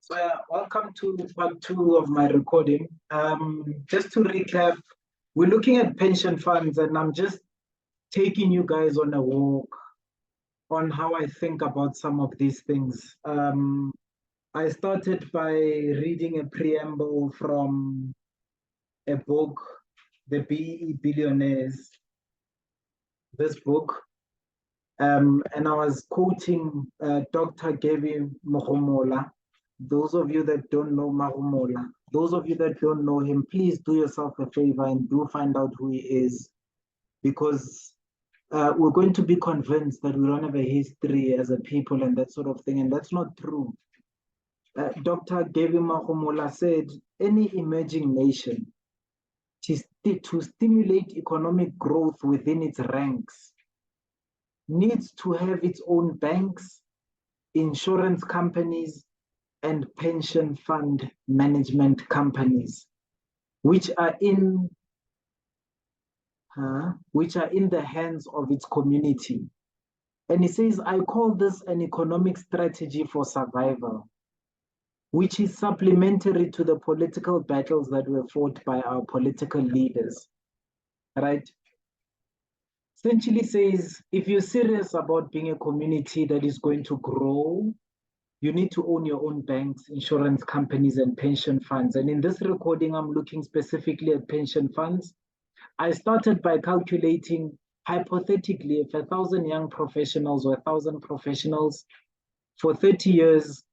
So welcome to part 2 of my recording. Just to recap, we're looking at pension funds, and I'm just taking you guys on a walk on how I think about some of these things. I started by reading a preamble from a book, The BE Billionaires, this book. And I was quoting Dr. Gaby Mohomola. Those of you that don't know Mahumola, those of you that don't know him, please do yourself a favor and do find out who he is, because we're going to be convinced that we don't have a history as a people and that sort of thing, and that's not true. Dr. Gaby Mohomola said, any emerging nation, to stimulate economic growth within its ranks, needs to have its own banks, insurance companies, and pension fund management companies, which are in the hands of its community. And he says, I call this an economic strategy for survival, which is supplementary to the political battles that were fought by our political leaders, right? Essentially says, if you're serious about being a community that is going to grow, you need to own your own banks, insurance companies, and pension funds. And in this recording, I'm looking specifically at pension funds. I started by calculating, hypothetically, if 1,000 young professionals or 1,000 professionals for 30 years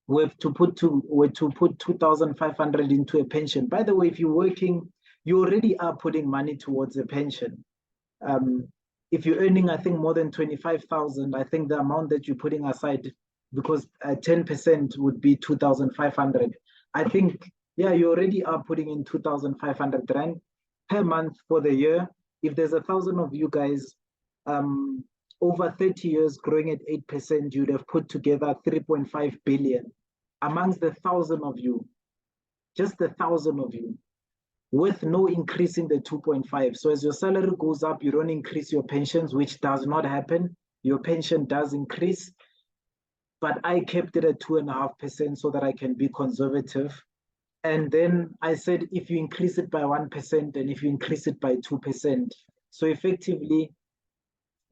were to put 2,500 into a pension. By the way, if you're working, you already are putting money towards a pension. If you're earning, I think, more than 25,000, I think the amount that you're putting aside, because 10% would be 2,500. I think, yeah, you already are putting in 2,500 rand per month for the year. If there's 1,000 of you guys, over 30 years growing at 8%, you'd have put together 3.5 billion amongst the 1,000 of you, just the 1,000 of you, with no increase in the 2.5. So as your salary goes up, you don't increase your pensions, which does not happen. Your pension does increase. But I kept it at 2.5% so that I can be conservative. And then I said, if you increase it by 1% and if you increase it by 2%, so effectively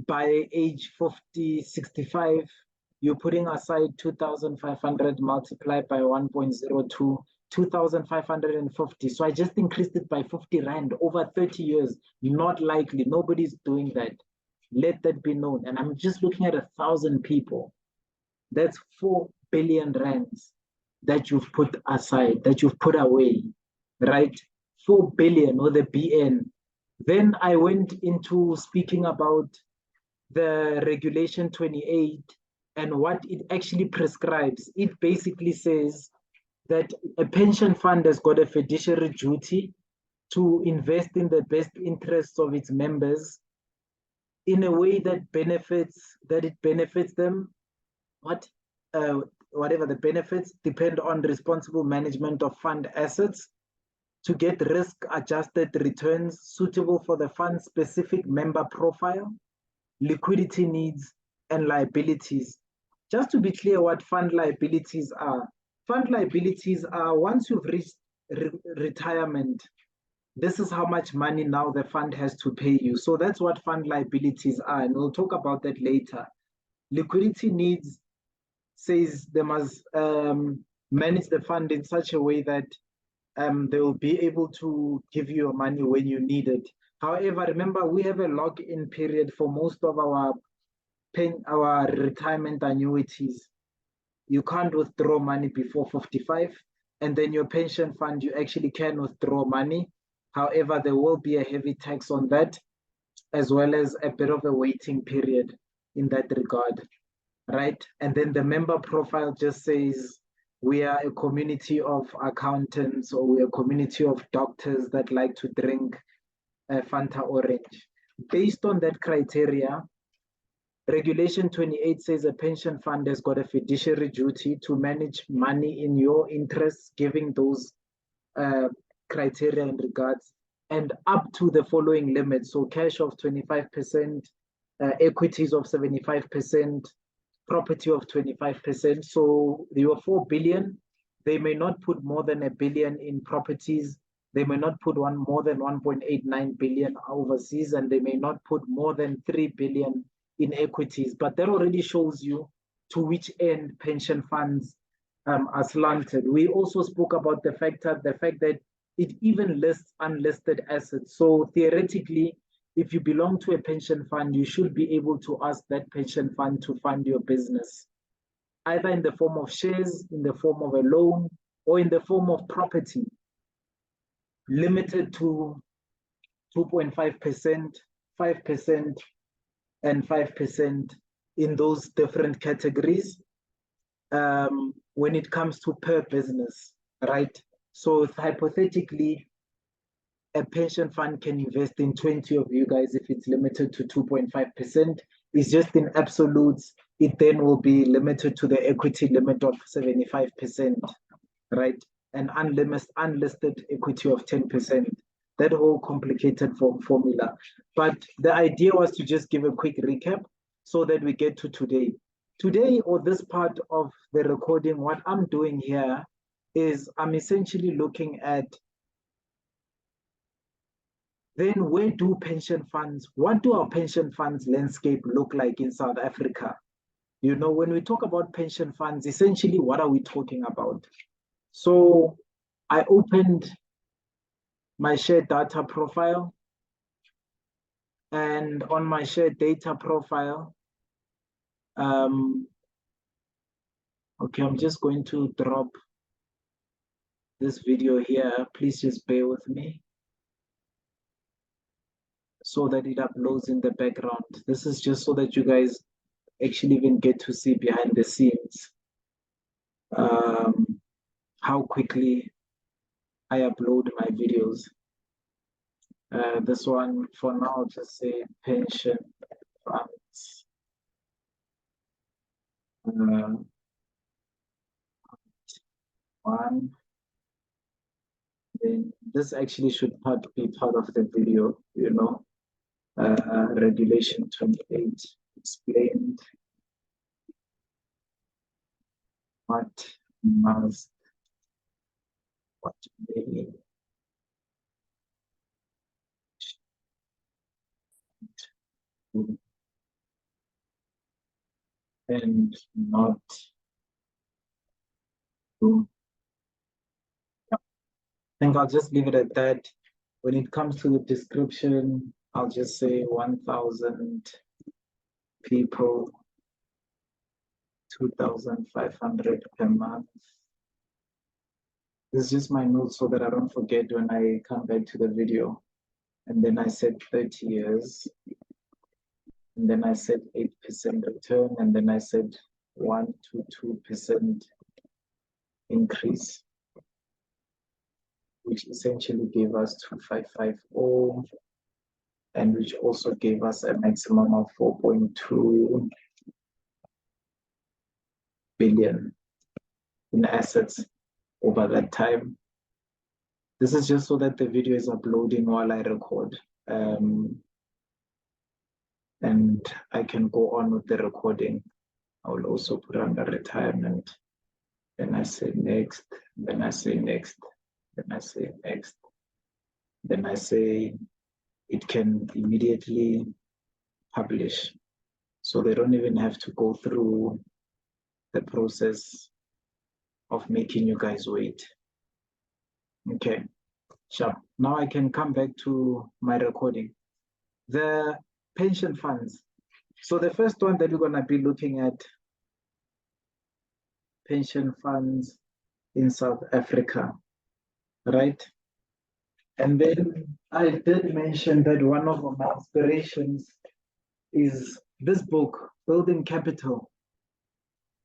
by age 50, 65, you're putting aside 2,500 multiplied by 1.02, 2,550. So I just increased it by 50 rand over 30 years. Not likely, nobody's doing that. Let that be known. And I'm just looking at 1,000 people. That's 4 billion rands that you've put aside, that you've put away, right? 4 billion, or the BN. Then I went into speaking about the Regulation 28 and what it actually prescribes. It basically says that a pension fund has got a fiduciary duty to invest in the best interests of its members in a way that it benefits them. Whatever the benefits depend on responsible management of fund assets to get risk-adjusted returns suitable for the fund's specific member profile, liquidity needs, and liabilities. Just to be clear what fund liabilities are. Fund liabilities are, once you've reached retirement, this is how much money now the fund has to pay you. So that's what fund liabilities are, and we'll talk about that later. Liquidity needs says they must manage the fund in such a way that they will be able to give you your money when you need it. However, remember, we have a lock-in period for most of our retirement annuities. You can't withdraw money before 55, and then your pension fund, you actually can withdraw money. However, there will be a heavy tax on that, as well as a bit of a waiting period in that regard. Right? And then the member profile just says, we are a community of accountants, or we are a community of doctors that like to drink Fanta Orange. Based on that criteria, Regulation 28 says a pension fund has got a fiduciary duty to manage money in your interests, giving those criteria and regards, and up to the following limits. So cash of 25%, equities of 75%, property of 25%. So your 4 billion, They may not put more than 1 billion in properties. They may not put more than 1.89 billion overseas, and they may not put more than 3 billion in equities. But that already shows you to which end pension funds are slanted. We also spoke about the fact that it even lists unlisted assets. So theoretically, if you belong to a pension fund, you should be able to ask that pension fund to fund your business, either in the form of shares, in the form of a loan, or in the form of property, limited to 2.5%, 5%, and 5% in those different categories when it comes to per business, right? So if hypothetically, a pension fund can invest in 20 of you guys if it's limited to 2.5%. It's just in absolutes, it then will be limited to the equity limit of 75%, right? And unlisted equity of 10%. That whole complicated formula. But the idea was to just give a quick recap so that we get to today. Today, or this part of the recording, what I'm doing here is I'm essentially looking at then where do pension funds, what do our pension funds landscape look like in South Africa? You know, when we talk about pension funds, essentially, what are we talking about? So I opened my share data profile, and on my share data profile, okay, I'm just going to drop this video here. Please just bear with me so that it uploads in the background. This is just so that you guys actually even get to see behind the scenes how quickly I upload my videos. This one, for now, I'll just say pension funds. One. Then this actually should be part of the video, you know. Regulation 28 explained what must, what may, and not do. I think I'll just leave it at that. When it comes to the description, I'll just say 1,000 people, 2,500 per month. This is just my notes so that I don't forget when I come back to the video. And then I said 30 years. And then I said 8% return. And then I said 1 to 2% increase, which essentially gave us 2,550, and which also gave us a maximum of 4.2 billion in assets over that time. This is just so that the video is uploading while I record. And I can go on with the recording. I will also put under retirement. Then I say next, then I say next, then I say next. Then I say it can immediately publish. So they don't even have to go through the process of making you guys wait. Okay, sure. Now I can come back to my recording. The pension funds. So the first one that we're going to be looking at, pension funds in South Africa, right? And then I did mention that one of my inspirations is this book, Building Capital,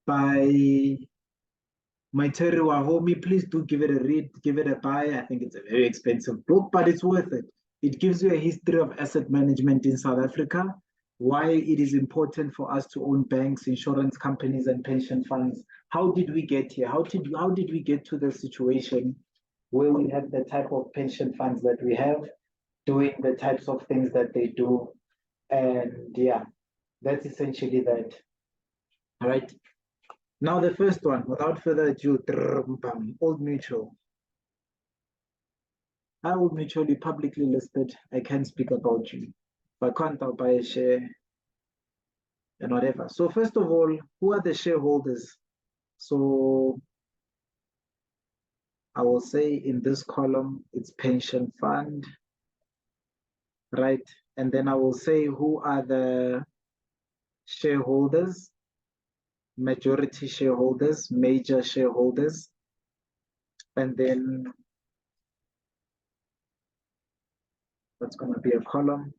by Ntate Sipho Nkosi. Please do give it a read, give it a buy. I think it's a very expensive book, but it's worth it. It gives you a history of asset management in South Africa, why it is important for us to own banks, insurance companies, and pension funds. How did we get here? How did we get to the situation where we have the type of pension funds that we have, doing the types of things that they do? And yeah, that's essentially that. All right. Now the first one, without further ado, Old Mutual. Old Mutual, you publicly listed. I can't speak about you. If I can't, I'll buy a share and whatever. So first of all, who are the shareholders? So I will say in this column, it's pension fund, right? And then I will say who are the shareholders, majority shareholders, major shareholders. And then that's going to be a column.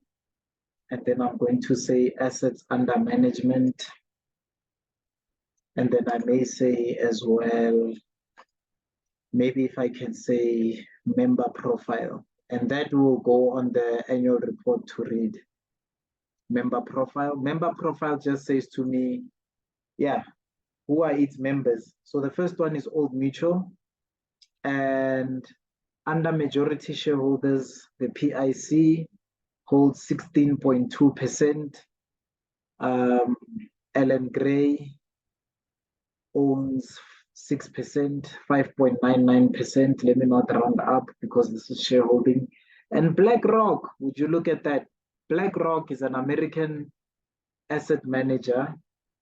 And then I'm going to say assets under management. And then I may say as well, maybe if I can say member profile, and that will go on the annual report to read. Member profile. Member profile just says to me, yeah, who are its members? So the first one is Old Mutual, and under majority shareholders, the PIC holds 16.2%. Ellen Gray owns 6%, 5.99%. Let me not round up because this is shareholding. And BlackRock, would you look at that? BlackRock is an American asset manager.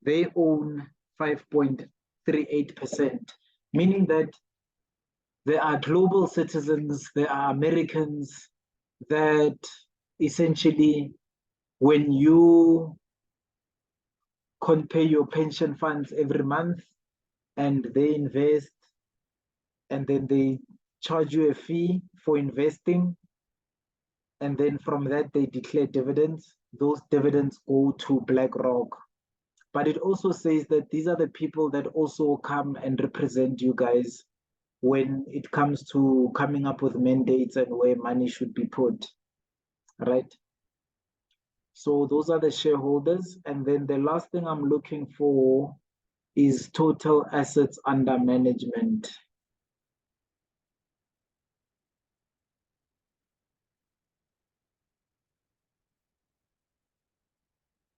They own 5.38%, meaning that there are global citizens, there are Americans that essentially, when you compare your pension funds every month and they invest and then they charge you a fee for investing, and then from that they declare dividends. Those dividends go to BlackRock. But it also says that these are the people that also come and represent you guys when it comes to coming up with mandates and where money should be put, right? So those are the shareholders. And then the last thing I'm looking for is total assets under management.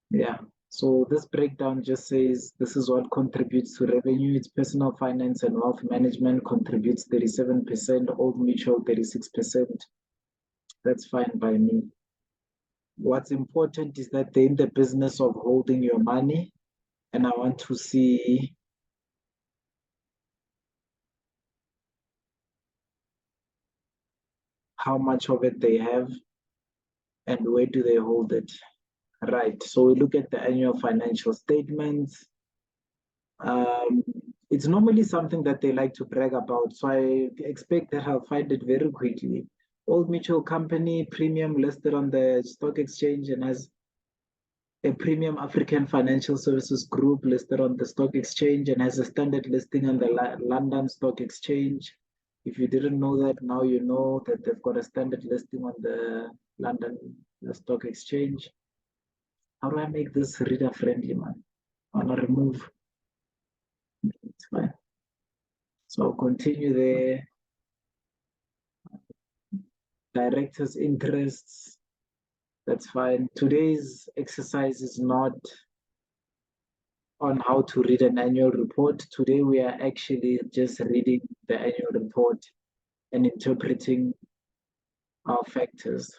Yeah. So this breakdown just says this is what contributes to revenue. It's personal finance and wealth management contributes 37%, Old Mutual 36%. That's fine by me. What's important is that they're in the business of holding your money, and I want to see how much of it they have and where do they hold it. Right. So we look at the annual financial statements. Um, it's normally something that they like to brag about. So I expect that I'll find it very quickly. Old Mutual Company, premium listed on the stock exchange and has a premium African financial services group listed on the stock exchange and has a standard listing on the London Stock Exchange. If you didn't know that, now you know that they've got a standard listing on the London Stock Exchange. How do I make this reader friendly, man? I want to remove. It's fine. So I'll continue there. Director's interests. That's fine. Today's exercise is not on how to read an annual report. Today we are actually just reading the annual report and interpreting our factors.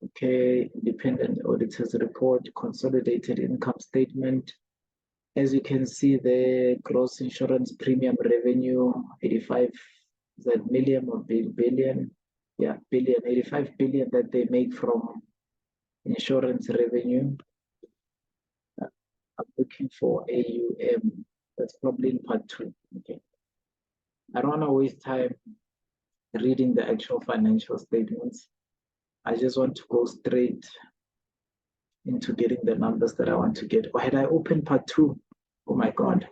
Okay, independent auditor's report, consolidated income statement. As you can see, the gross insurance premium revenue, 85 million or billion. Yeah, billion, 85 billion that they make from insurance revenue. I'm looking for AUM. That's probably in part 2. Okay. I don't want to waste time reading the actual financial statements. I just want to go straight into getting the numbers that I want to get. Or had I opened part 2? Oh my God.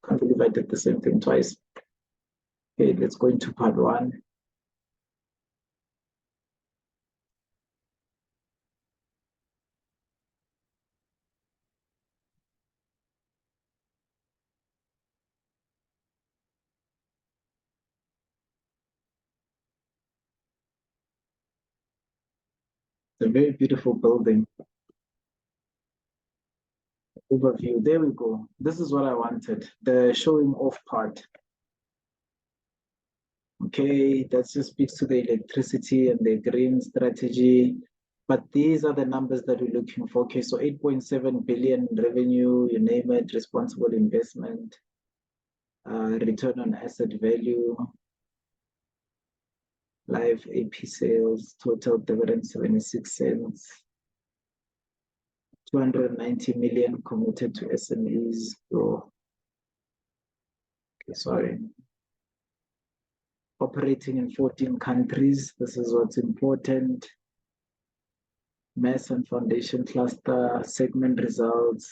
Can't believe I did the same thing twice. Okay, let's go into part 1. It's a very beautiful building. overview. There we go. This is what I wanted, the showing off part. Okay, that just speaks to the electricity and the green strategy. But these are the numbers that we're looking for. Okay, so 8.7 billion revenue, you name it, responsible investment, return on asset value, live AP sales, total dividend 76 cents, 290 million committed to SMEs. Oh, okay, sorry. Operating in 14 countries. This is what's important. Mass and foundation cluster, segment results.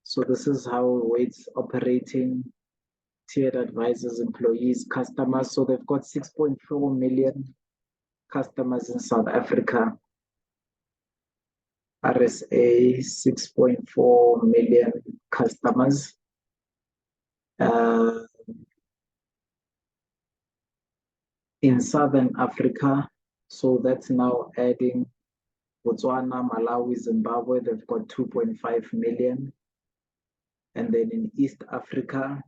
So this is how it's operating. Tiered advisors, employees, customers. So they've got 6.4 million customers in South Africa. RSA, 6.4 million customers. In Southern Africa, so that's now adding Botswana, Malawi, Zimbabwe, they've got 2.5 million. And then in East Africa,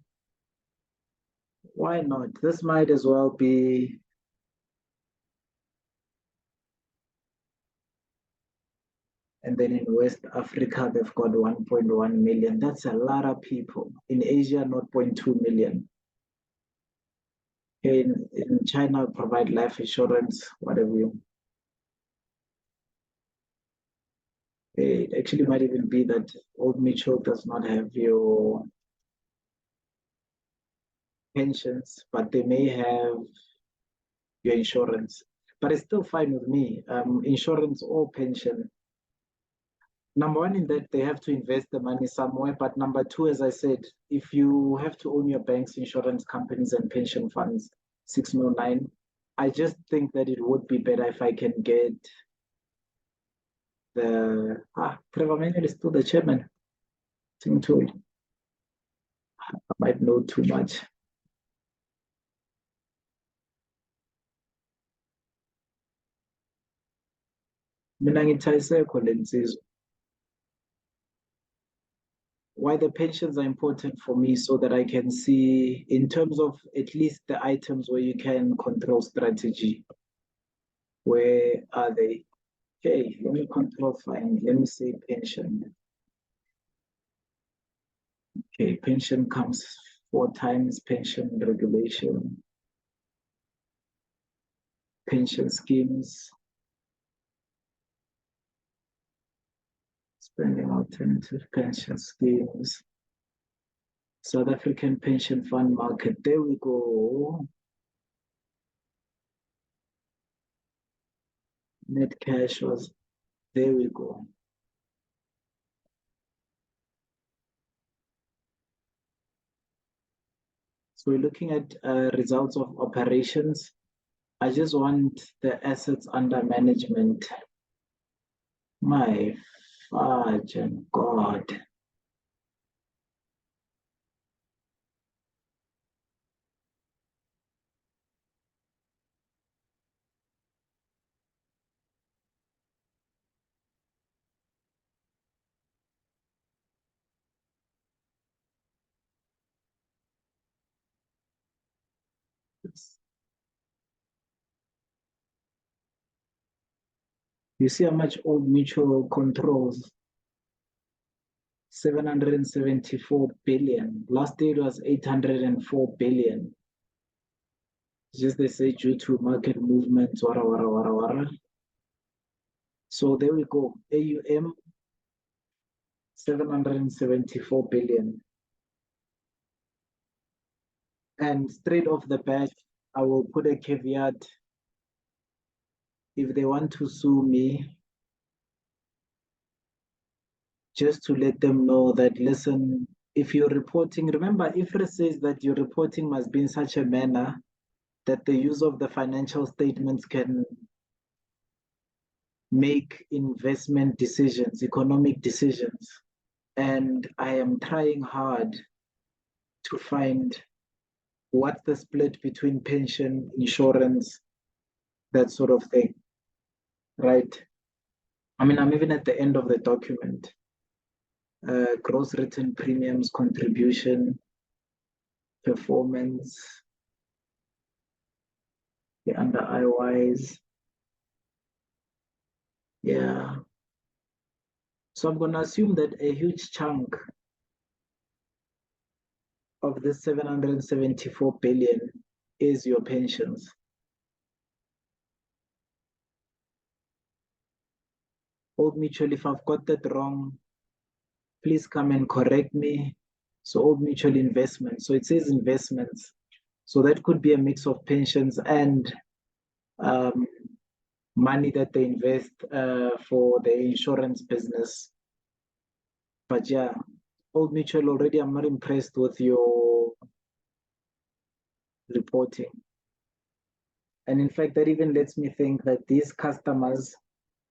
why not? This might as well be and then in West Africa, they've got 1.1 million. That's a lot of people. In Asia, 0.2 million. In China, provide life insurance, whatever you. It actually might even be that Old Mutual does not have your pensions, but they may have your insurance. But it's still fine with me. Insurance or pension. Number one, in that they have to invest the money somewhere. But number two, as I said, if you have to own your banks, insurance companies, and pension funds, 609, I just think that it would be better if I can get the Trevor Manuel is still the chairman. Tool. I might know too much. Mina ngithi le nsizwa. Why the pensions are important for me so that I can see in terms of at least the items where you can control strategy. Where are they? Okay, let me control find. Let me say pension. Okay, pension comes 4 times pension regulation. Pension schemes. Spending alternative pension schemes. South African pension fund market. There we go. Net cash was, there we go. So we're looking at results of operations. I just want the assets under management. My fudge and God. You see how much Old Mutual controls? 774 billion. Last year it was 804 billion. Just they say due to market movements, wara, wara, wara, wara. So there we go. AUM, 774 billion. And straight off the bat, I will put a caveat. If they want to sue me, just to let them know that, listen, if you're reporting, remember, IFRS says that your reporting must be in such a manner that the use of the financial statements can make investment decisions, economic decisions. And I am trying hard to find what's the split between pension, insurance, that sort of thing, right? I mean, I'm even at the end of the document. gross written premiums, contribution, performance, the under IYs. Yeah. So I'm going to assume that a huge chunk of this 774 billion is your pensions. Old Mutual, if I've got that wrong, please come and correct me. So Old Mutual investments. So it says investments. So that could be a mix of pensions and money that they invest for the insurance business. But yeah, Old Mutual already, I'm not impressed with your reporting. And in fact, that even lets me think that these customers,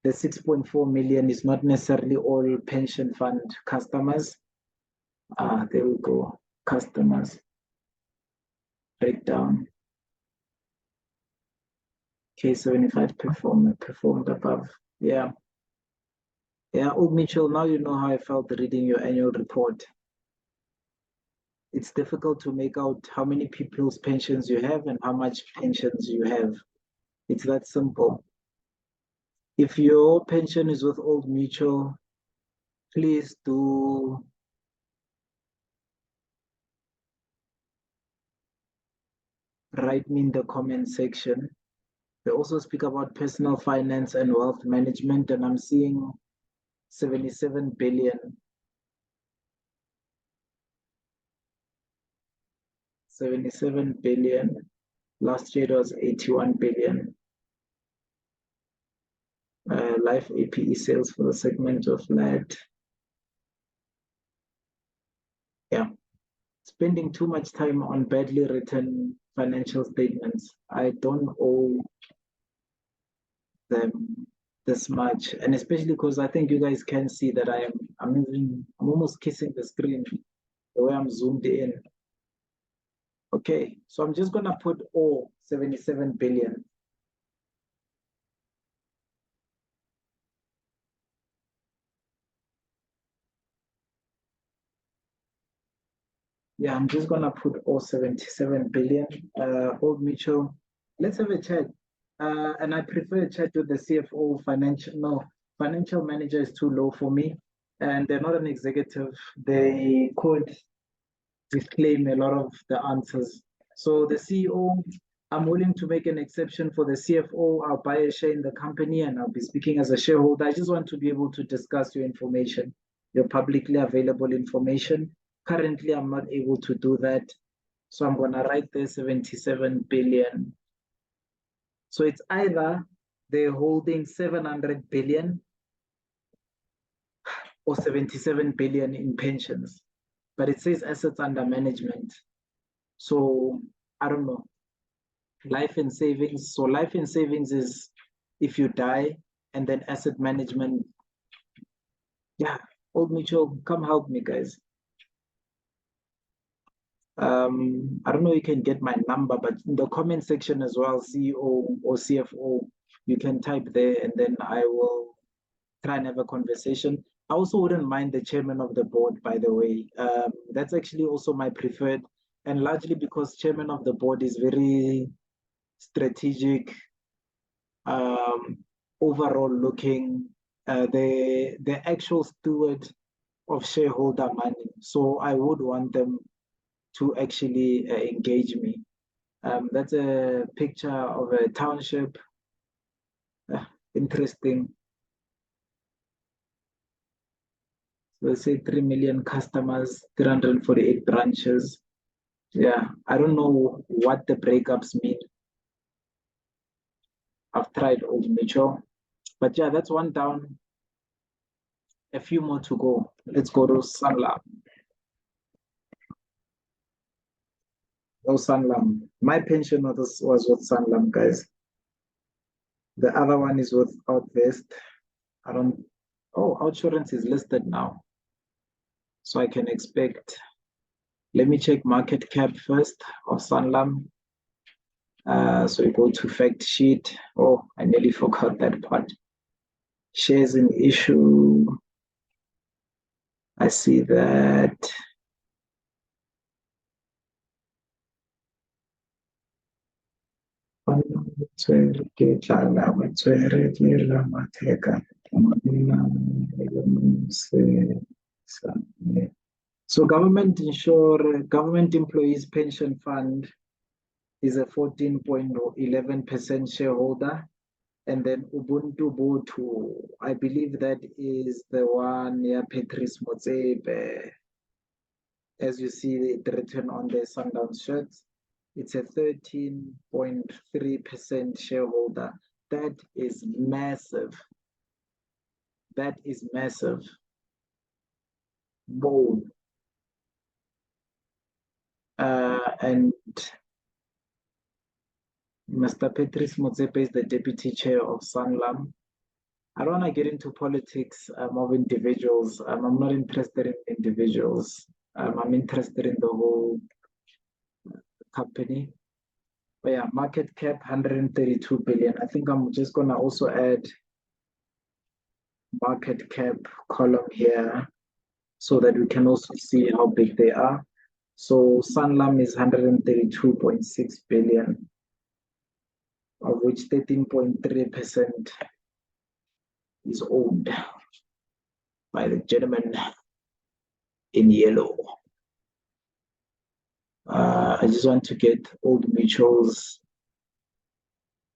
the 6.4 million is not necessarily all pension fund customers. There we go. Customers. Breakdown. K75 performed above. Yeah. Yeah, Old Mitchell, now you know how I felt reading your annual report. It's difficult to make out how many people's pensions you have and how much pensions you have. It's that simple. If your pension is with Old Mutual, please do write me in the comment section. They also speak about personal finance and wealth management, and I'm seeing 77 billion. 77 billion. Last year it was 81 billion. Life APE sales for the segment of that. Yeah. Spending too much time on badly written financial statements. I don't owe them this much, and especially because I think you guys can see that I'm almost kissing the screen the way I'm zoomed in. Okay, so I'm just gonna put all 77 billion. Yeah, I'm just gonna put all 77 billion. Old Mitchell, let's have a chat. And I prefer a chat with the CFO. Financial manager is too low for me, and they're not an executive. They could disclaim a lot of the answers. So the CEO, I'm willing to make an exception for the CFO. I'll buy a share in the company and I'll be speaking as a shareholder. I just want to be able to discuss your information, your publicly available information. Currently, I'm not able to do that. So I'm going to write there 77 billion. So it's either they're holding 700 billion or 77 billion in pensions, but it says assets under management. So I don't know. Life and savings. So life and savings is if you die, and then asset management. Yeah, Old Mutual, come help me, guys. I don't know if you can get my number, but in the comment section as well, CEO or CFO, you can type there and then I will try and have a conversation. I also wouldn't mind the chairman of the board, by the way. That's actually also my preferred, and largely because chairman of the board is very strategic, overall looking, the actual steward of shareholder money. So I would want them to actually engage me. That's a picture of a township. Interesting. So they say 3 million customers, 348 branches. Yeah, I don't know what the breakups mean. I've tried Old Mutual, but yeah, that's one down. A few more to go. Let's go to Sanlam. Oh, Sanlam. My pension was with Sanlam, guys. The other one is with Outvest. I don't. Oh, Outsurance is listed now, so I can expect. Let me check market cap first of Sanlam. So we go to fact sheet. Oh, I nearly forgot that part. Shares in issue. I see that. So government employees pension fund is a 14.11% shareholder. And then Ubuntu Botu, I believe that is the one near Patrice Motsebe. As you see it written on the Sanlam shirts, it's a 13.3% shareholder. That is massive. That is massive. Bold. And Mr. Patrice Motsepe is the deputy chair of Sanlam. I don't want to get into politics of individuals. I'm not interested in individuals. I'm interested in the whole company. But yeah, market cap 132 billion. I think I'm just gonna also add market cap column here so that we can also see how big they are. So Sanlam is 132.6 billion, of which 13.3% is owned by the gentleman in yellow. I just want to get Old Mutual's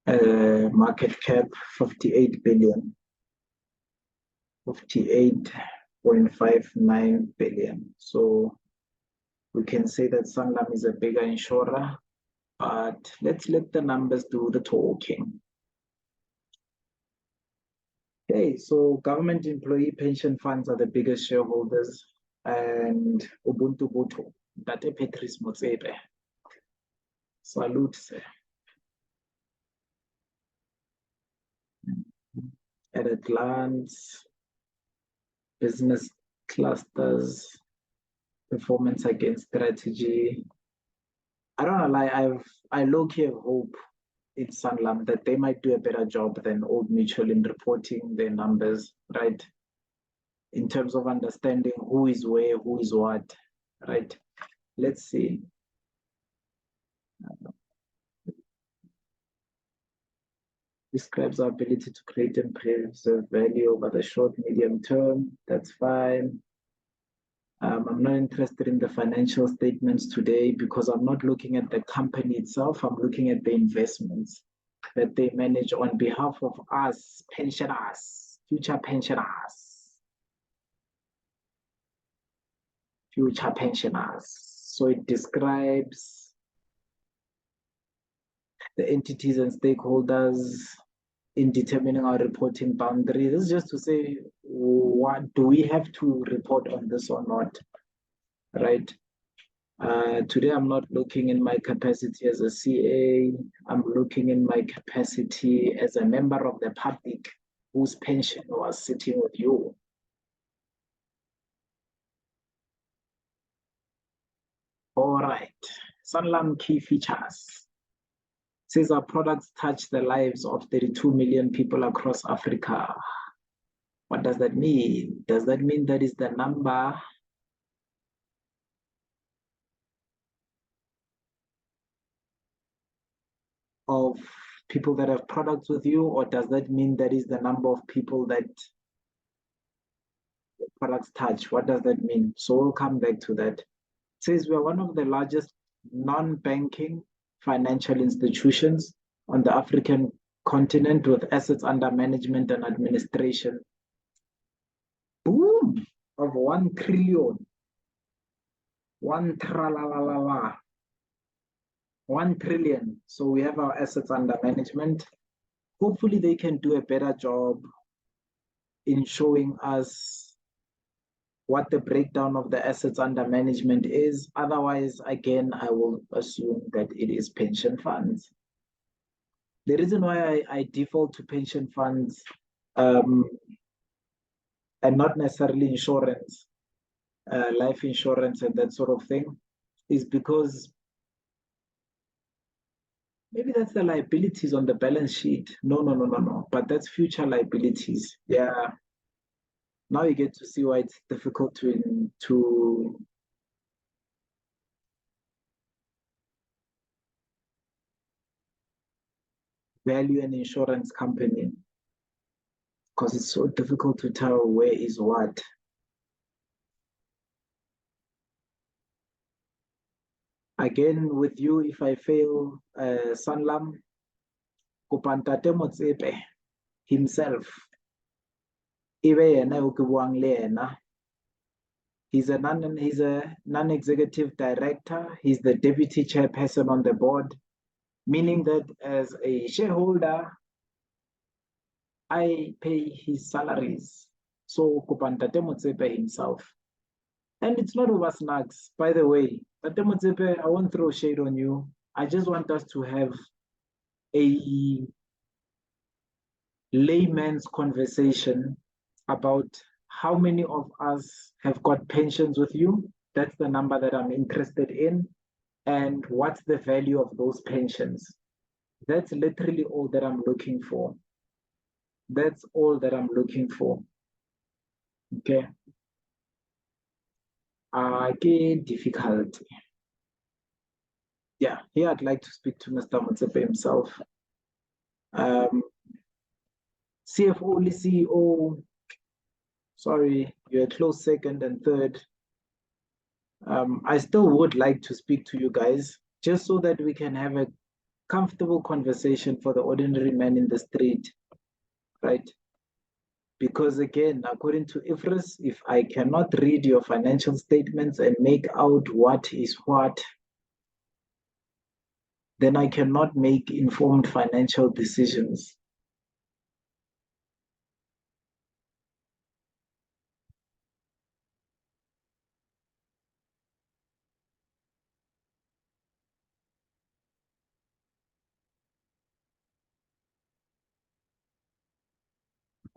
market cap 58 billion, 58.59 billion. So we can say that Sanlam is a bigger insurer, but let's let the numbers do the talking. Okay, so government employee pension funds are the biggest shareholders, and Ubuntu Boto, Ntate Patrice Motsebe. Salute, sir. At a glance, business clusters, performance against strategy. I don't know, like I low-key have hope in Sanlam that they might do a better job than Old Mutual in reporting their numbers, right? In terms of understanding who is where, who is what, right? Let's see. Describes our ability to create and preserve value over the short, medium term. That's fine. I'm not interested in the financial statements today because I'm not looking at the company itself. I'm looking at the investments that they manage on behalf of us, pensioners, future pensioners, future pensioners. So it describes the entities and stakeholders in determining our reporting boundary. This is just to say, what do we have to report on this or not, right? Today, I'm not looking in my capacity as a CA. I'm looking in my capacity as a member of the public whose pension was sitting with you. All right, Sanlam key features. Says our products touch the lives of 32 million people across Africa. What does that mean? Does that mean that is the number of people that have products with you, or does that mean that is the number of people that products touch? What does that mean? So we'll come back to that. It says we are one of the largest non-banking financial institutions on the African continent with assets under management and administration. Boom! Of 1 trillion. 1 tra-la-la-la-la. 1 trillion. So we have our assets under management. Hopefully they can do a better job in showing us what the breakdown of the assets under management is. Otherwise, again, I will assume that it is pension funds. The reason why I default to pension funds and not necessarily insurance, life insurance and that sort of thing, is because maybe that's the liabilities on the balance sheet. No. But that's future liabilities. Yeah. Now you get to see why it's difficult to value an insurance company, because it's so difficult to tell where is what. Again, with you, if I fail Sanlam, kopa Ntate Motsepe himself, ebe yena o ke buang le yena. He's a non-executive director. He's the deputy chairperson on the board, meaning that as a shareholder, I pay his salaries. So kopa Ntate Motsepe himself. And it's not over snacks, by the way. Ntate Motsepe, I won't throw shade on you. I just want us to have a layman's conversation about how many of us have got pensions with you. That's the number that I'm interested in. And what's the value of those pensions? That's literally all that I'm looking for. That's all that I'm looking for. Okay. Again, difficult. Yeah, here I'd like to speak to Mr. Motsepe himself. CFO, CEO, sorry, you're a close second and third. I still would like to speak to you guys, just so that we can have a comfortable conversation for the ordinary man in the street, right? Because again, according to IFRS, if I cannot read your financial statements and make out what is what, then I cannot make informed financial decisions.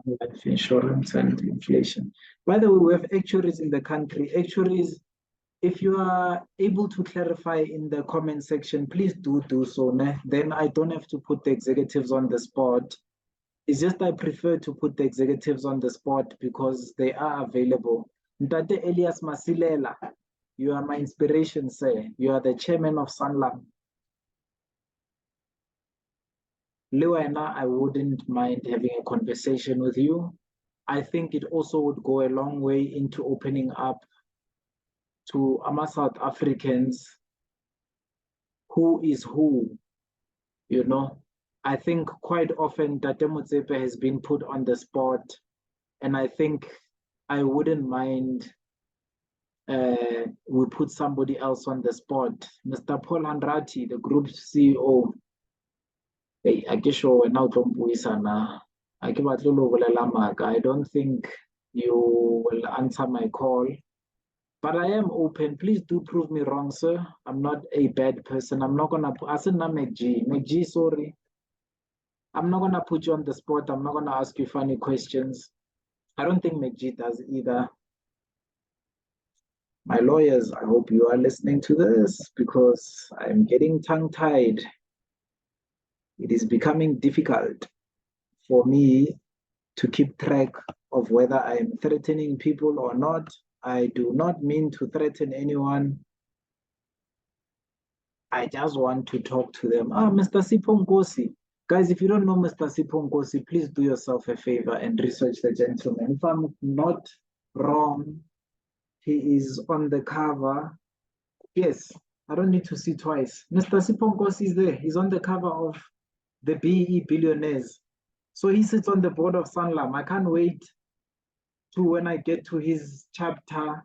Life insurance and inflation. By the way, we have actuaries in the country. Actuaries, if you are able to clarify in the comment section, please do so. Then I don't have to put the executives on the spot. It's just I prefer to put the executives on the spot because they are available. Ntate Elias Masilela, you are my inspiration, sir. You are the chairman of Sanlam. Luana, I wouldn't mind having a conversation with you. I think it also would go a long way into opening up to South Africans who is who, you know. I think quite often Ntate Motsepe has been put on the spot, and I think I wouldn't mind we put somebody else on the spot. Mr. Paul Hanratty, the group CEO. Hey, I guess you're now I don't think you will answer my call. But I am open. Please do prove me wrong, sir. I'm not a bad person. I'm not gonna put, I said not McG, sorry. I'm not gonna put you on the spot. I'm not gonna ask you funny questions. I don't think McG does either. My lawyers, I hope you are listening to this because I'm getting tongue-tied. It is becoming difficult for me to keep track of whether I'm threatening people or not. I do not mean to threaten anyone. I just want to talk to them. Mr. Sipho Nkosi. Guys, if you don't know Mr. Sipho Nkosi, please do yourself a favor and research the gentleman. If I'm not wrong, he is on the cover. Yes, I don't need to see twice. Mr. Sipho Nkosi is there. He's on the cover of the BE Billionaires. So he sits on the board of Sanlam. I can't wait to when I get to his chapter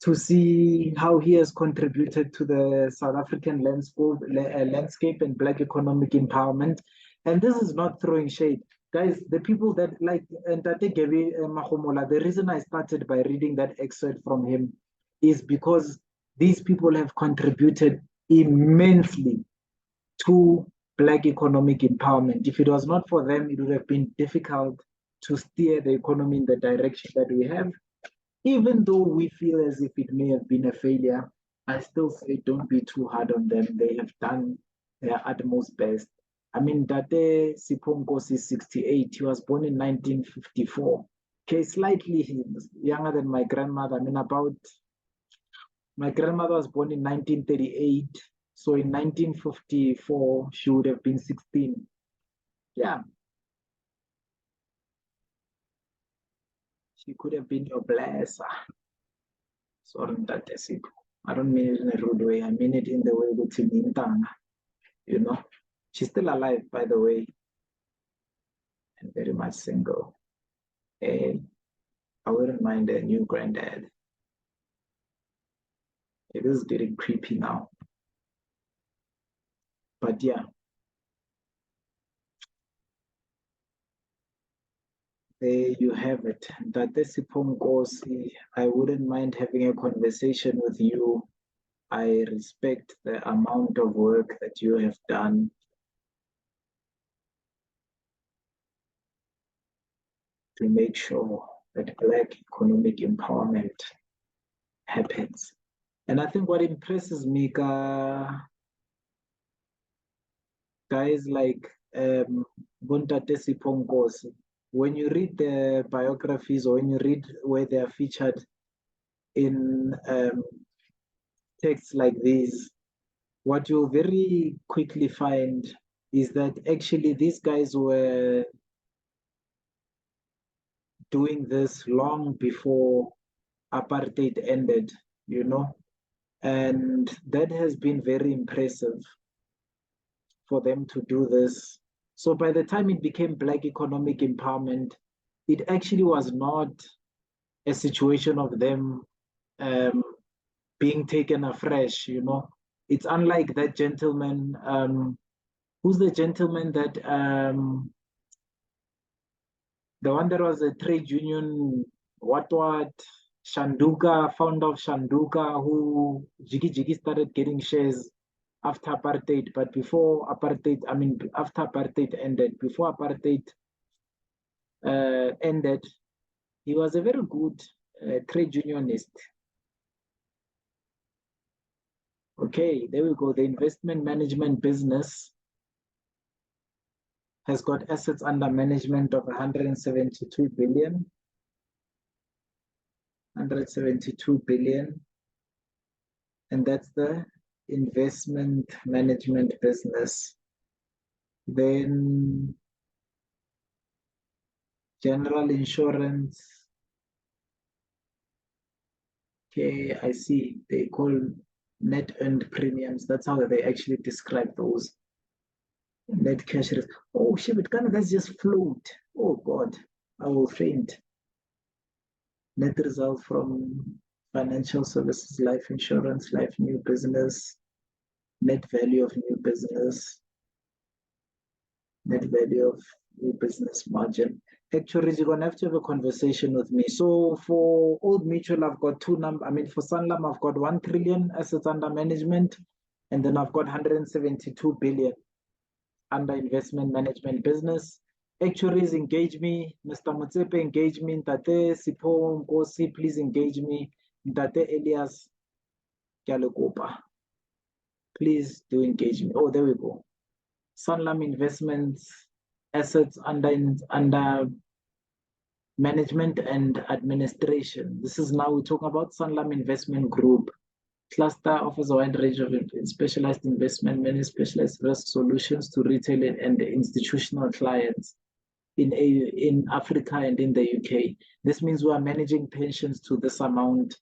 to see how he has contributed to the South African landscape and Black economic empowerment. And this is not throwing shade. Guys, the people that like Ntate Mahomola, the reason I started by reading that excerpt from him is because these people have contributed immensely to Black economic empowerment. If it was not for them, it would have been difficult to steer the economy in the direction that we have. Even though we feel as if it may have been a failure, I still say don't be too hard on them. They have done their utmost best. I mean, Ntate Sipho Nkosi is 68. He was born in 1954. Okay, slightly younger than my grandmother. I mean, my grandmother was born in 1938. So in 1954, she would have been 16. Yeah, she could have been your blesser. Sorry, Ntate Sipho. I don't mean it in a rude way. I mean it in the way that you mean, you know. She's still alive, by the way, and very much single. And I wouldn't mind a new granddad. It is getting creepy now. But yeah, there you have it. Ntate Sipho Nkosi, I wouldn't mind having a conversation with you. I respect the amount of work that you have done to make sure that Black economic empowerment happens. And I think what impresses me, guys like Ntate Sipho Nkosi, when you read the biographies or when you read where they are featured in texts like these, what you'll very quickly find is that actually these guys were doing this long before apartheid ended, you know, and that has been very impressive for them to do this. So by the time it became Black economic empowerment, it actually was not a situation of them being taken afresh, you know. It's unlike that gentleman. Who's the gentleman that the one that was a trade union, what Shanduka, founder of Shanduka, who Jiggy started getting shares after apartheid, but before apartheid, I mean, after apartheid ended, before apartheid ended, he was a very good trade unionist. Okay, there we go. The investment management business has got assets under management of 172 billion. 172 billion. And that's the investment management business. Then general insurance. Okay, I see. They call net earned premiums. That's how they actually describe those. Net cash. Oh shit, but kind of that's just float. Oh God, I will faint. Net result from financial services, life insurance, life new business, net value of new business, net value of new business margin. Actually, you're gonna have to have a conversation with me. So for Old Mutual, I've got two numbers. I mean, for Sanlam, I've got 1 trillion assets under management, and then I've got 172 billion under investment management business. Actuaries, engage me. Mr. Motsepe, engage me. Ntate Sipho Nkosi, please engage me. Ntate Elias Kyalokopa, please do engage me. Oh, there we go. Sanlam Investments, assets under management and administration. This is now we're talking about Sanlam Investment Group. Cluster offers a wide range of specialized investment, many specialized risk solutions to retail and institutional clients in Africa and in the UK. This means we are managing pensions to this amount.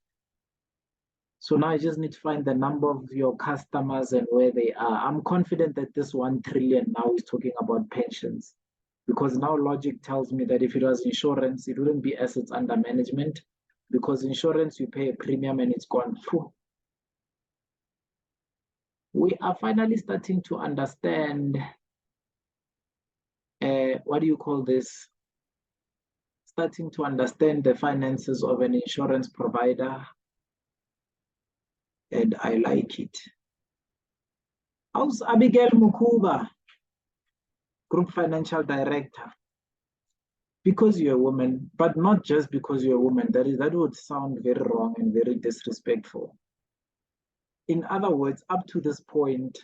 So now I just need to find the number of your customers and where they are. I'm confident that this 1 trillion now is talking about pensions, because now logic tells me that if it was insurance, it wouldn't be assets under management, because insurance, you pay a premium and it's gone. We are finally starting to understand, what do you call this? Starting to understand the finances of an insurance provider, and I like it. How's Abigail Mukuba, Group Financial Director? Because you're a woman, but not just because you're a woman. That would sound very wrong and very disrespectful. In other words, up to this point,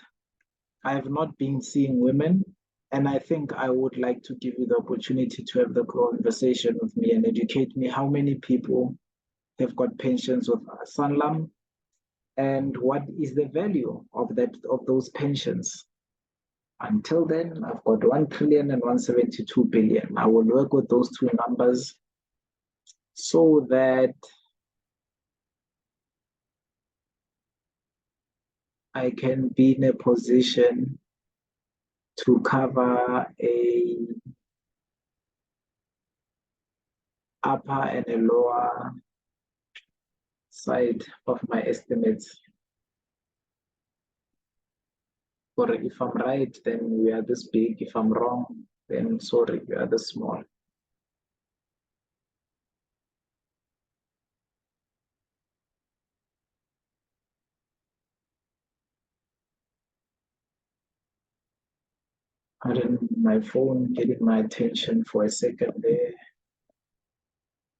I have not been seeing women And I think I would like to give you the opportunity to have the conversation with me and educate me how many people have got pensions with Sanlam and what is the value of those pensions. Until then, I've got 1 trillion and 172 billion. I will work with those two numbers so that I can be in a position to cover a upper and a lower side of my estimates. Or if I'm right, then we are this big. If I'm wrong, then sorry, we are this small. I don't my phone getting my attention for a second there.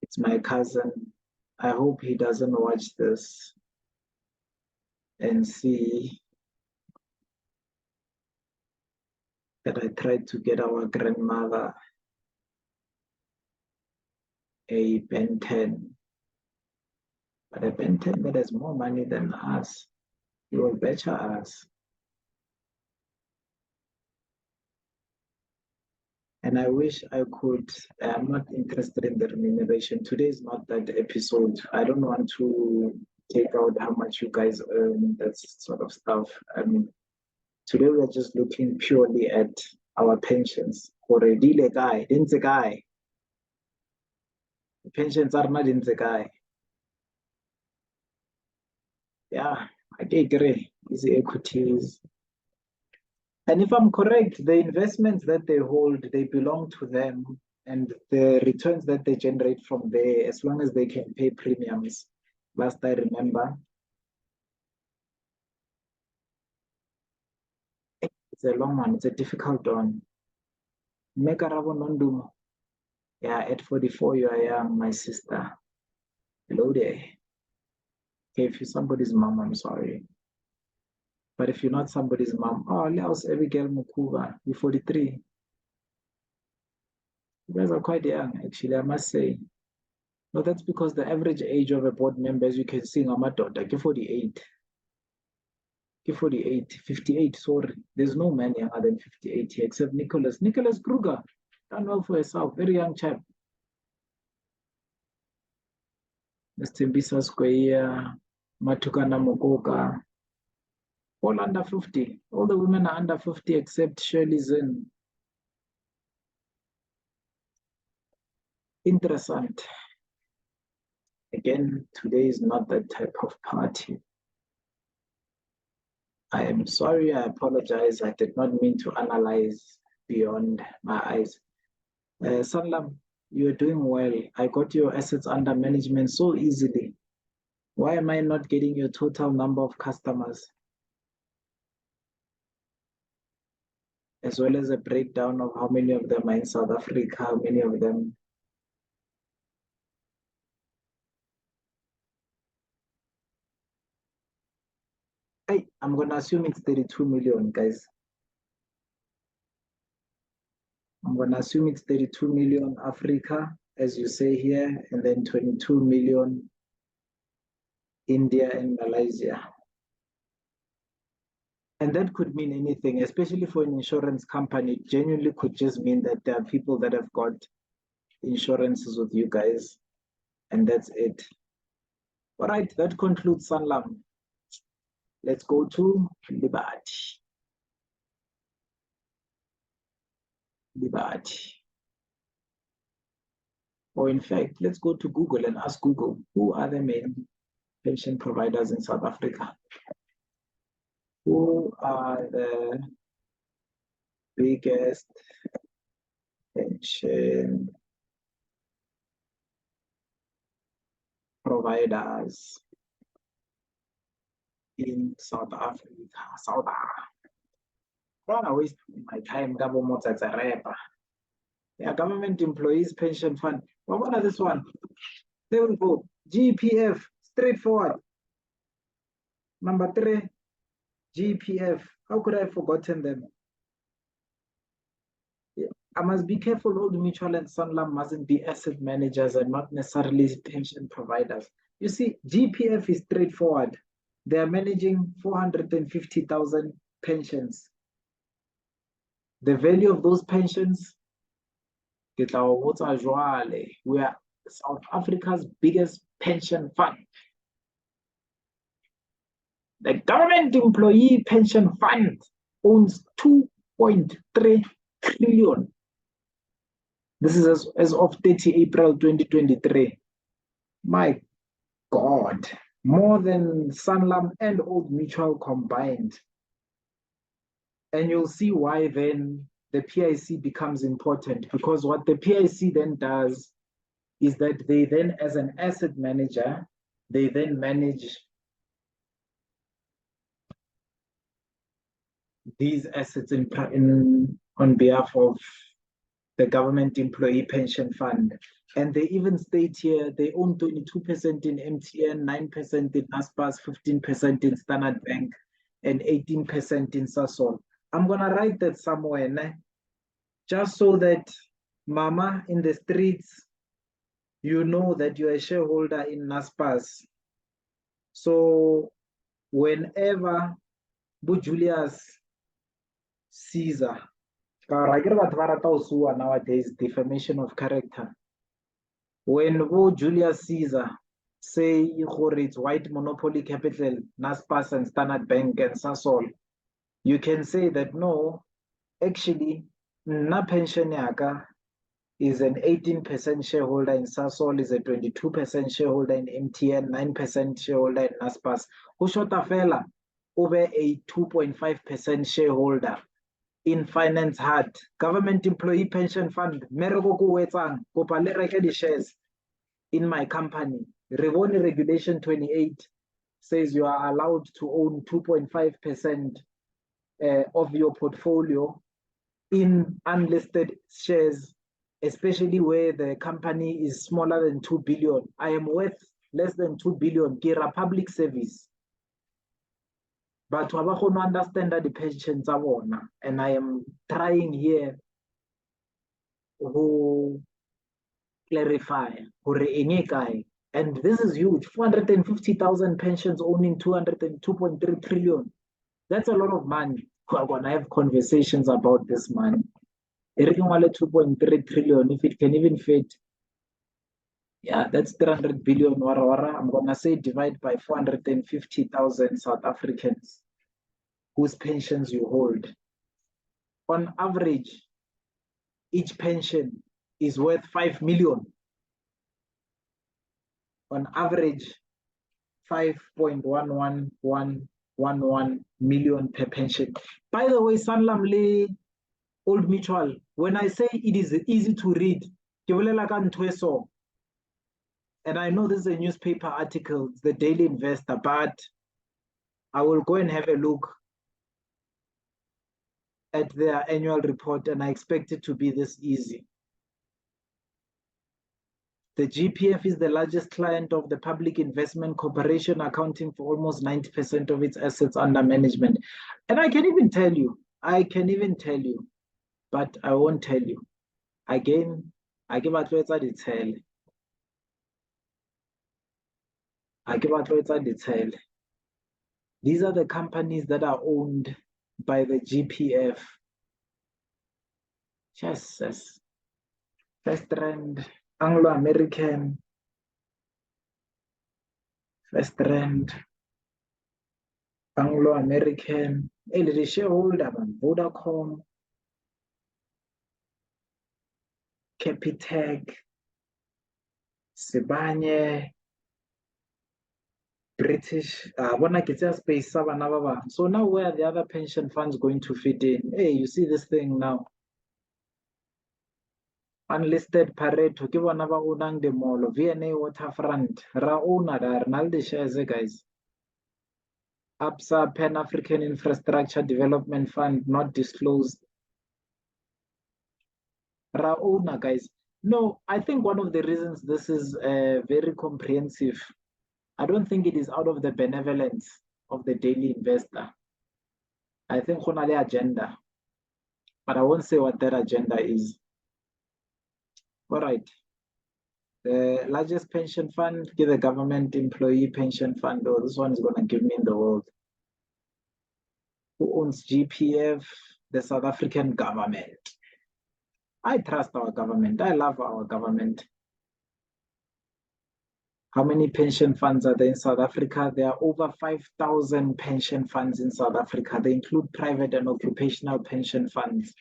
It's my cousin. I hope he doesn't watch this and see that I tried to get our grandmother a Ben10. But a Ben10 that has more money than us, you will betcha us. And I wish I could, I'm not interested in the remuneration. Today is not that episode. I don't want to take out how much you guys earn, that sort of stuff. Today we're just looking purely at our pensions. For a deal guy, didn't the guy. The pensions are not in the guy. Yeah, I agree. It's the equities. And if I'm correct, the investments that they hold, they belong to them. And the returns that they generate from there, as long as they can pay premiums, last I remember. It's a long one. It's a difficult one. Mekarabo Nondumo. Yeah, at 44, you are young, my sister. Hello there. Okay, if you're somebody's mom, I'm sorry. But if you're not somebody's mom, oh, Leos Abigail Mukuba, you're 43. You guys are quite young, actually, I must say. No, that's because the average age of a board member, as you can see, Ngamadoda, 48. 48, 58, sorry. There's no man younger than 58 here except Nicholas. Nicholas Kruger, done well for yourself, very young chap. Mr. Mbisa Square, Matukana Mokoka, all under 50. All the women are under 50 except Shirley Zinn. Interessant. Again, today is not that type of party. I am sorry, I apologize. I did not mean to analyze beyond my eyes. Sanlam, you're doing well. I got your assets under management so easily. Why am I not getting your total number of customers? As well as a breakdown of how many of them are in South Africa, how many of them. Hey, I'm going to assume it's 32 million, guys. I'm going to assume it's 32 million Africa, as you say here, and then 22 million India and Malaysia. And that could mean anything, especially for an insurance company. It genuinely could just mean that there are people that have got insurances with you guys, and that's it. All right, that concludes Sanlam. Let's go to Liberty. Liberty. Or in fact, let's go to Google and ask Google, who are the main pension providers in South Africa? Who are the biggest pension providers in South Africa? South Africa. I don't want to waste my time, government as a rapper. Yeah, government employees pension fund. Well, what are this one? There we go. GPF, straightforward. Number 3, GPF. How could I have forgotten them? I must be careful. Old Mutual and Sanlam mustn't be asset managers and not necessarily pension providers. You see, GPF is straightforward. They are managing 450,000 pensions. The value of those pensions, we are South Africa's biggest pension fund. The government employee pension fund owns 2.3 trillion. This is as of 30 April 2023. My God, more than Sanlam and Old Mutual combined. And you'll see why then the PIC becomes important, because what the PIC then does is that they then, as an asset manager, they then manage these assets on behalf of the government employee pension fund. And they even state here they own 22% in MTN, 9% in Naspers, 15% in Standard Bank, and 18% in Sasol. I'm gonna write that somewhere, né? Just so that mama in the streets, you know that you're a shareholder in Naspers. So whenever Julius Caesar, nowadays, defamation of character. When Julius Caesar say it's white monopoly capital, Naspers and Standard Bank and Sasol, you can say that no, actually, na pension yaka is an 18% shareholder in Sasol, is a 22% shareholder in MTN, 9% shareholder in Naspers. Ushota fela over a 2.5% shareholder in Finance Hut, Government Employee Pension Fund, shares in my company. Revoni Regulation 28 says you are allowed to own 2.5% of your portfolio in unlisted shares, especially where the company is smaller than 2 billion. I am worth less than 2 billion, Kira public service. But we understand that the pensions are on, and I am trying here to clarify, and this is huge, 450,000 pensions owning 202.3 trillion. That's a lot of money. We're gonna have conversations about this money. Everything 2.3 trillion, if it can even fit, yeah, that's 300 billion wara. I'm gonna say divide by 450,000 South Africans whose pensions you hold. On average, each pension is worth 5 million. On average, 5.11111 million per pension. By the way, Sanlam le Old Mutual, when I say it is easy to read, and I know this is a newspaper article, it's the Daily Investor, but I will go and have a look at their annual report, and I expect it to be this easy. The GPF is the largest client of the Public Investment Corporation, accounting for almost 90% of its assets under management. And I can even tell you, but I won't tell you. Again, I give out detail. Detail. These are the companies that are owned by the GPF. Yes. FirstRand, Anglo-American, FirstRand, Anglo-American, the shareholder, Vodacom, Capitec, Sibanye, British, space. So now where are the other pension funds going to fit in? Hey, you see this thing now. Unlisted Pareto, give one of our the mall, VNA Waterfront, Raona, Arnaldo shares, guys. ABSA, Pan African Infrastructure Development Fund, not disclosed. Raona, guys. No, I think one of the reasons this is very comprehensive, I don't think it is out of the benevolence of the Daily Investor. I think on the agenda, but I won't say what that agenda is. All right. The largest pension fund, give the government employee pension fund. Oh, this one is going to give me in the world. Who owns GPF? The South African government. I trust our government. I love our government. How many pension funds are there in South Africa? There are over 5,000 pension funds in South Africa. They include private and occupational pension funds.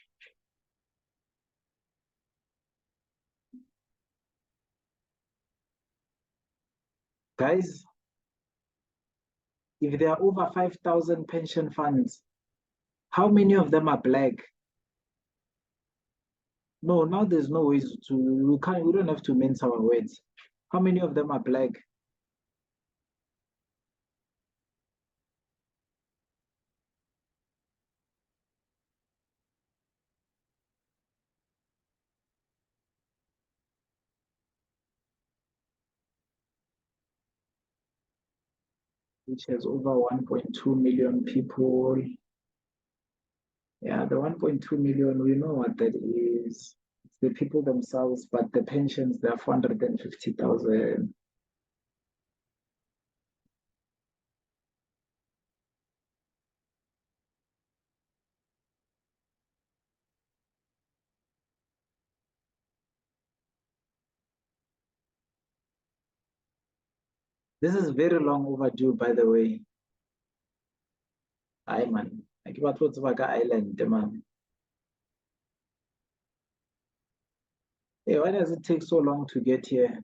Guys, if there are over 5,000 pension funds, how many of them are black? No, now there's no ways to, we don't have to mince our words. How many of them are black? Which has over 1.2 million people. Yeah, the 1.2 million, we know what that is. It's the people themselves, but the pensions, they're 450,000. This is very long overdue, by the way. Aye, man. Like what was Island, man. Hey, why does it take so long to get here?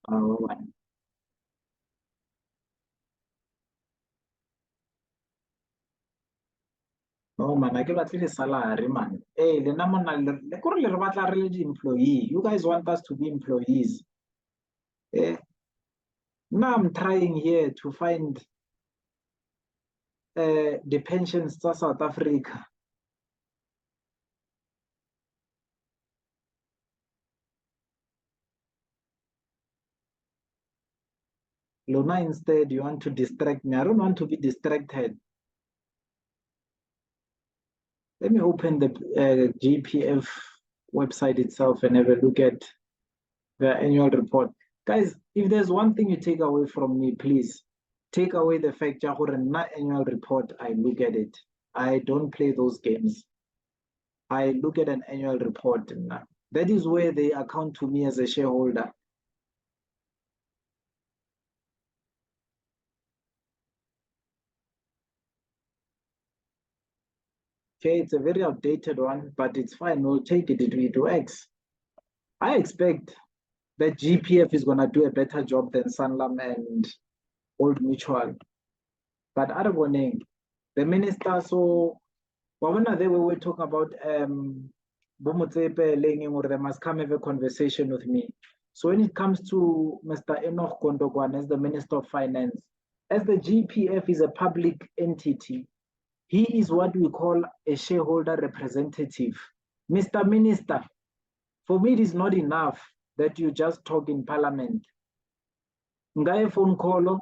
Oh, man. No, man, I give at least salary, man. Hey, the number, the employee. You guys want us to be employees. Eh? Now I'm trying here to find the pensions to South Africa. Luna, instead, you want to distract me. I don't want to be distracted. Let me open the GPF website itself and have a look at the annual report. Guys, if there's one thing you take away from me, please take away the fact that not annual report, I look at it. I don't play those games. I look at an annual report. That is where they account to me as a shareholder. Okay, it's a very outdated one, but it's fine. We'll take it. It works. I expect that GPF is going to do a better job than Sanlam and Old Mutual. But Araboning, the minister, so when they were talking about or they must come have a conversation with me. So when it comes to Mr. Enoch Gondogwan as the Minister of Finance, as the GPF is a public entity, he is what we call a shareholder representative. Mr. Minister, for me, it is not enough that you just talk in parliament. Ngaye phone call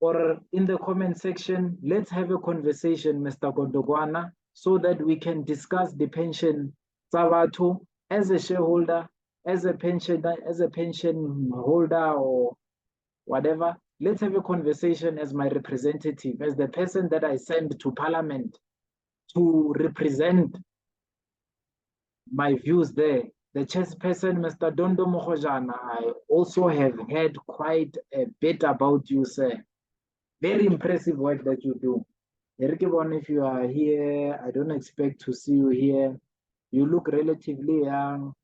or in the comment section, let's have a conversation, Mr. Gondogwana, so that we can discuss the pension Savatu as a shareholder, as a pension holder or whatever. Let's have a conversation as my representative, as the person that I send to parliament to represent my views there. The chairperson, Mr. Dondo Mohojana, I also have heard quite a bit about you, sir. Very impressive work that you do. Erikibon, if you are here, I don't expect to see you here. You look relatively young,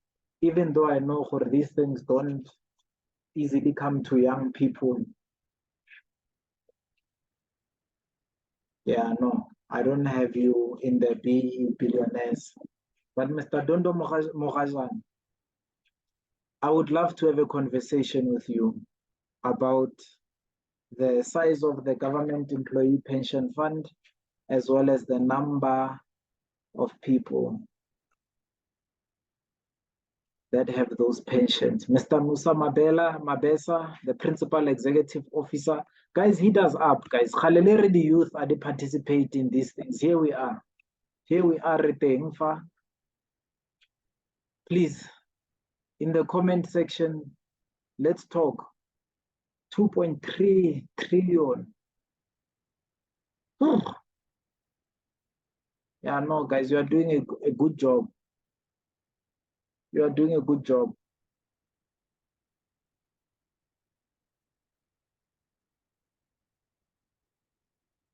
even though I know for these things don't easily come to young people. Yeah, no, I don't have you in the BE billionaires. But Mr. Dondo Mogajan, I would love to have a conversation with you about the size of the government employee pension fund, as well as the number of people. that have those pensions. Mr. Musa Mabesa, the Principal Executive Officer. Guys, hit us up, guys. Khalele the youth are they participate in these things. Here we are. Here we are, Retengfa. Please, in the comment section, let's talk. 2.3 trillion. Yeah, no, guys, you are doing a good job. You are doing a good job.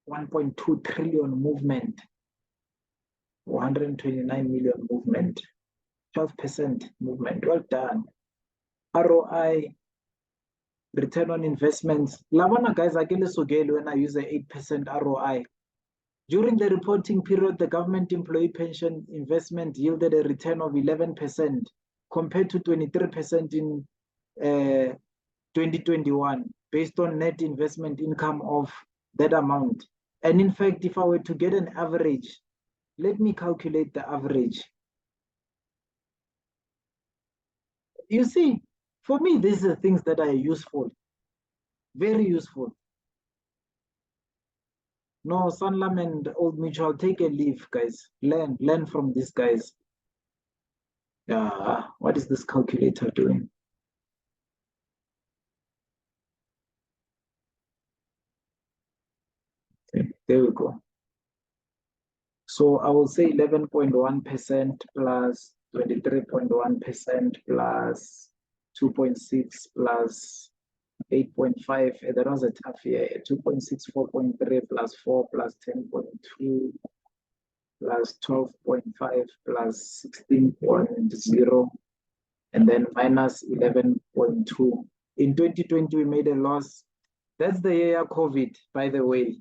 $1.2 trillion movement. 129 million movement. 12% movement. Well done. ROI, return on investments. Lavana guys, I when I use a 8% ROI. During the reporting period, the government employee pension investment yielded a return of 11% compared to 23% in 2021, based on net investment income of that amount. And in fact, if I were to get an average, let me calculate the average. You see, for me, these are things that are useful, very useful. No, Sanlam and Old Mutual, take a leave, guys. Learn from these guys. Yeah, what is this calculator doing? Okay, there we go. So I will say 11.1% plus 23.1% plus 2.6 plus 8.5. That was a tough year. 2.6, 4.3 plus 4 plus 10.2 plus 12.5 plus 16.0 and then minus 11.2. In 2020, we made a loss. That's the year COVID, by the way.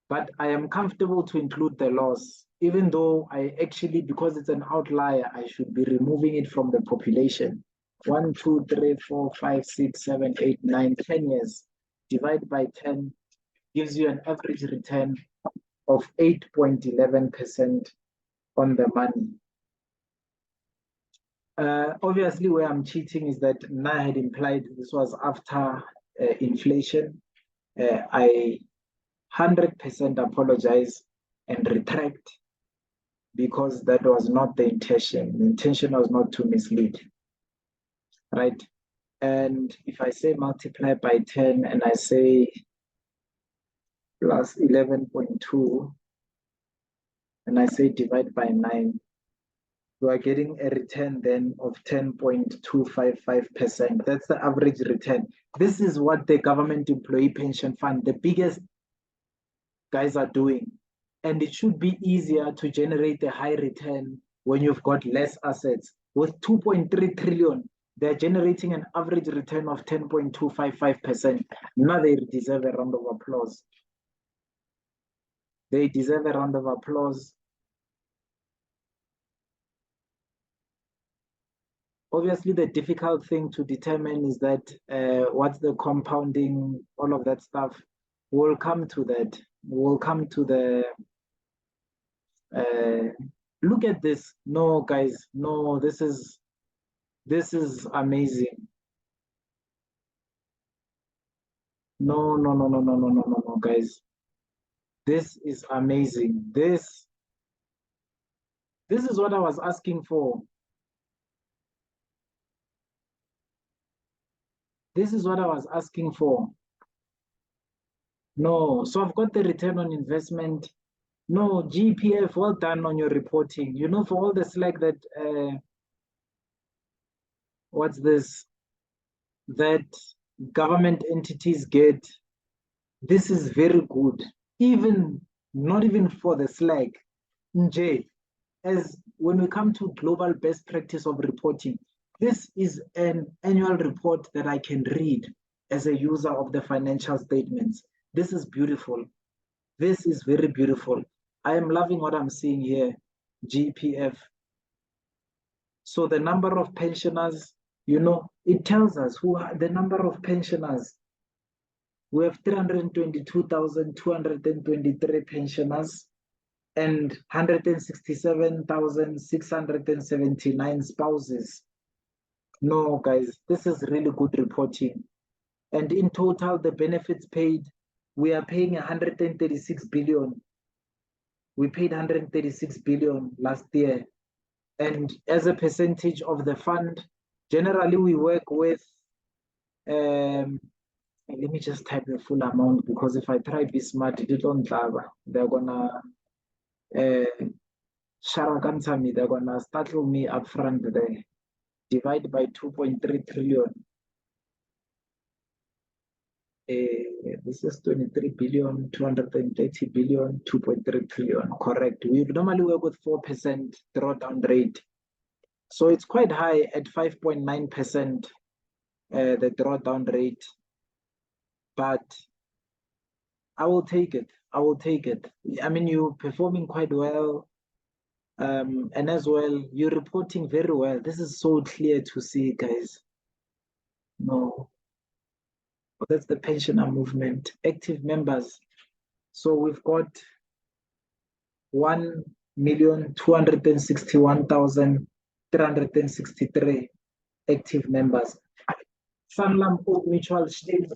But I am comfortable to include the loss, even though I actually, because it's an outlier, I should be removing it from the population. 1, 2, 3, 4, 5, 6, 7, 8, 9, 10 years. Divide by 10 gives you an average return of 8.11% on the money. Obviously, where I'm cheating is that I had implied this was after inflation. I 100% apologize and retract because that was not the intention. The intention was not to mislead, right? And if I say multiply by 10 and I say plus 11.2 and I say divide by 9, you are getting a return then of 10.255%. That's the average return. This is what the government employee pension fund, the biggest guys, are doing. And it should be easier to generate a high return when you've got less assets. With 2.3 trillion, they're generating an average return of 10.255%. Now they deserve a round of applause. They deserve a round of applause. Obviously, the difficult thing to determine is that what's the compounding, all of that stuff. We'll come to that. We'll come to the look at this. No, guys, no, this is amazing. No, guys. This is amazing. This is what I was asking for. This is what I was asking for. No, so I've got the return on investment. No, GPF, well done on your reporting. You know, for all the slack that, what's this, that government entities get, this is very good. Even, not even for the slack. Nje, as when we come to global best practice of reporting, this is an annual report that I can read as a user of the financial statements. This is beautiful. This is very beautiful. I am loving what I'm seeing here, GPF. So the number of pensioners, you know, it tells us who are the number of pensioners. We have 322,223 pensioners and 167,679 spouses. No, guys, this is really good reporting. And in total, the benefits paid, we are paying 136 billion. We paid 136 billion last year. And as a percentage of the fund, generally we work with, let me just type the full amount, because if I try be smart, they're gonna sharakansa they're gonna startle me upfront there. Divide by 2.3 trillion. This is 23 billion, 230 billion, 2.3 trillion. Correct. We normally work with 4% drawdown rate. So it's quite high at 5.9%, the drawdown rate. But I will take it. I will take it. I mean, you're performing quite well. And as well, you're reporting very well. This is so clear to see, guys. No, that's the pensioner movement. Active members. So we've got 1,261,363 active members. Sanlam Mutual States.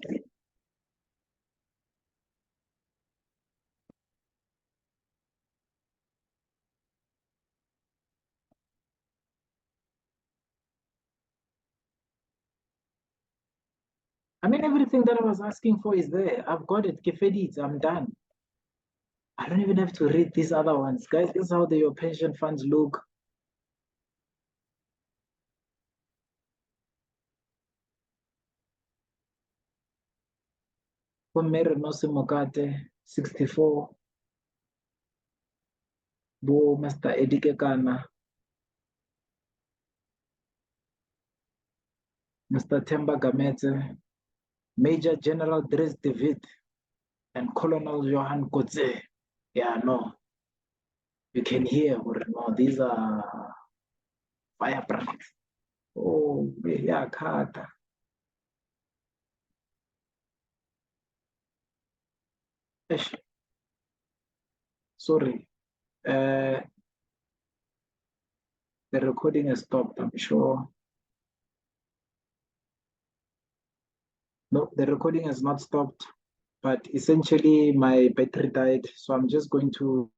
I mean, everything that I was asking for is there. I've got it. Kefedit, I'm done. I don't even have to read these other ones. Guys, this is how your pension funds look. Pomere Nosimokate, 64. Bo Mr. Edike Kana. Mr. Temba Gamete. Major General Dres David. And Colonel Johan Kotze. Yeah, no. You can hear, no, these are firebrands. Oh, yeah, Kata. Sorry. The recording has stopped, I'm sure. No, the recording has not stopped, but essentially my battery died. So I'm just going to